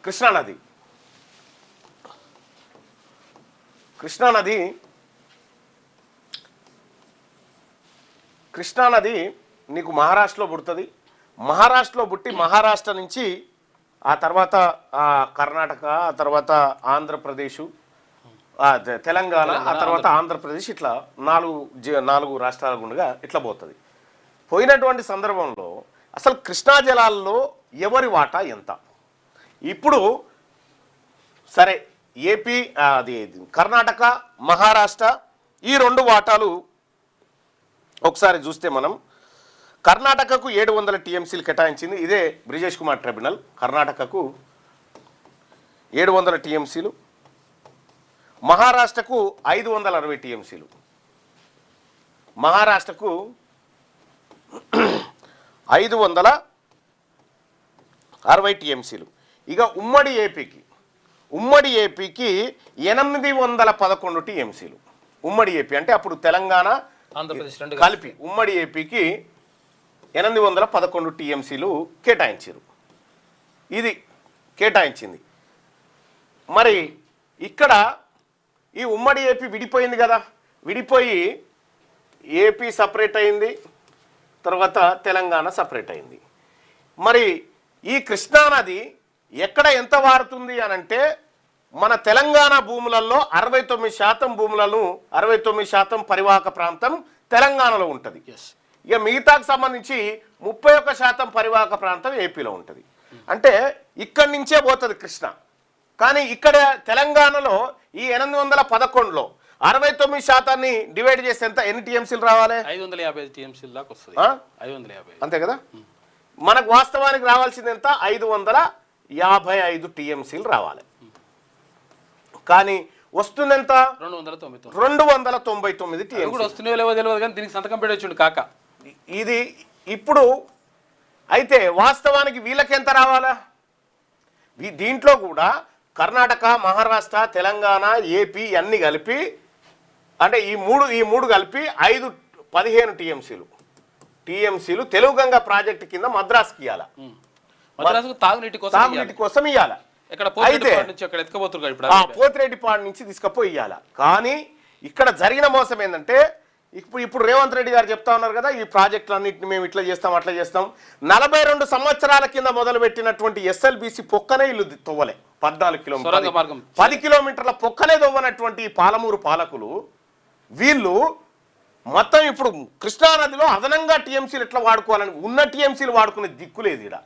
కృష్ణానది కృష్ణానది నీకు మహారాష్ట్రలో పుడుతుంది. మహారాష్ట్రలో పుట్టి మహారాష్ట్ర నుంచి ఆ తర్వాత కర్ణాటక, ఆ తర్వాత ఆంధ్రప్రదేశ్, తెలంగాణ, ఆ తర్వాత ఆంధ్రప్రదేశ్, ఇట్లా నాలుగు రాష్ట్రాల గుండగా ఇట్లా పోతుంది. పోయినటువంటి సందర్భంలో అసలు కృష్ణా జలాల్లో ఎవరి వాటా ఎంత? ఇప్పుడు సరే ఏపీ, అది కర్ణాటక, మహారాష్ట్ర ఈ రెండు వాటాలు ఒకసారి చూస్తే మనం కర్ణాటకకు 700 టీఎంసీలు కేటాయించింది. ఇదే బ్రిజేష్ కుమార్ ట్రిబ్యునల్. కర్ణాటకకు 700 టీఎంసీలు, మహారాష్ట్రకు 560 టీఎంసీలు, మహారాష్ట్రకు 560 టీఎంసీలు. ఇక ఉమ్మడి ఏపీకి 811 టీఎంసీలు. ఉమ్మడి ఏపీ అంటే అప్పుడు తెలంగాణ ఆంధ్రప్రదేశ్ కలిపి ఉమ్మడి ఏపీకి 811 టీఎంసీలు కేటాయించారు. ఇది కేటాయించింది. మరి ఇక్కడ ఈ ఉమ్మడి ఏపీ విడిపోయింది కదా, విడిపోయి ఏపీ సపరేట్ అయింది, తర్వాత తెలంగాణ సపరేట్ అయింది. మరి ఈ కృష్ణానది ఎక్కడ ఎంత వారుతుంది అనంటే మన తెలంగాణ భూములలో 69% భూములను 69% పరివాహక ప్రాంతం తెలంగాణలో ఉంటుంది. ఇక మిగతాకు సంబంధించి 31% పరివాహక ప్రాంతం ఏపీలో ఉంటుంది. అంటే ఇక్కడి నుంచే పోతుంది కృష్ణ. కానీ ఇక్కడ తెలంగాణలో ఈ 811లో 69% డివైడ్ చేస్తే ఎంత, ఎన్ని టీఎంసీలు రావాలి? 550 టీఎంసీల దాకా వస్తుంది. 550 అంతే కదా. మనకు వాస్తవానికి రావాల్సింది ఎంత? 555 టీఎంసీలు రావాలి. కానీ వస్తుంది ఎంత? 299 టీఎంసీ వస్తున్నాయో లేవో తెలియదు కానీ దీనికి సంతకం పెట్టొచ్చుండు కాక. ఇది ఇప్పుడు అయితే వాస్తవానికి వీళ్ళకి ఎంత రావాలా? దీంట్లో కూడా కర్ణాటక, మహారాష్ట్ర, తెలంగాణ, ఏపీ అన్ని కలిపి అంటే ఈ మూడు కలిపి 15 టీఎంసీలు తెలుగు గంగా ప్రాజెక్టు కింద మద్రాసుకి ఇవ్వాలి. తాగునీటి కోసం ఇవ్వాలి. అయితే పోతిరెడ్డిపాడు నుంచి తీసుకపోయి ఇవ్వాలి. కానీ ఇక్కడ జరిగిన మోసం ఏంటంటే ఇప్పుడు రేవంత్ రెడ్డి గారు చెప్తా ఉన్నారు కదా, ఈ ప్రాజెక్టులన్నింటినీ మేము ఇట్లా చేస్తాం అట్లా చేస్తాం. 42 సంవత్సరాల కింద మొదలు పెట్టినటువంటి ఎస్ఎల్బిసి పొక్కనే ఇల్లు తవ్వలే. 14 కిలోమీటర్ల 10 కిలోమీటర్ల పొక్కనే తవ్వనటువంటి పాలమూరు పాలకులు వీళ్ళు మొత్తం ఇప్పుడు కృష్ణానదిలో అదనంగా టీఎంసీలు ఎట్లా వాడుకోవాలని, ఉన్న టీఎంసీలు వాడుకునే దిక్కు లేదు. ఇక్కడ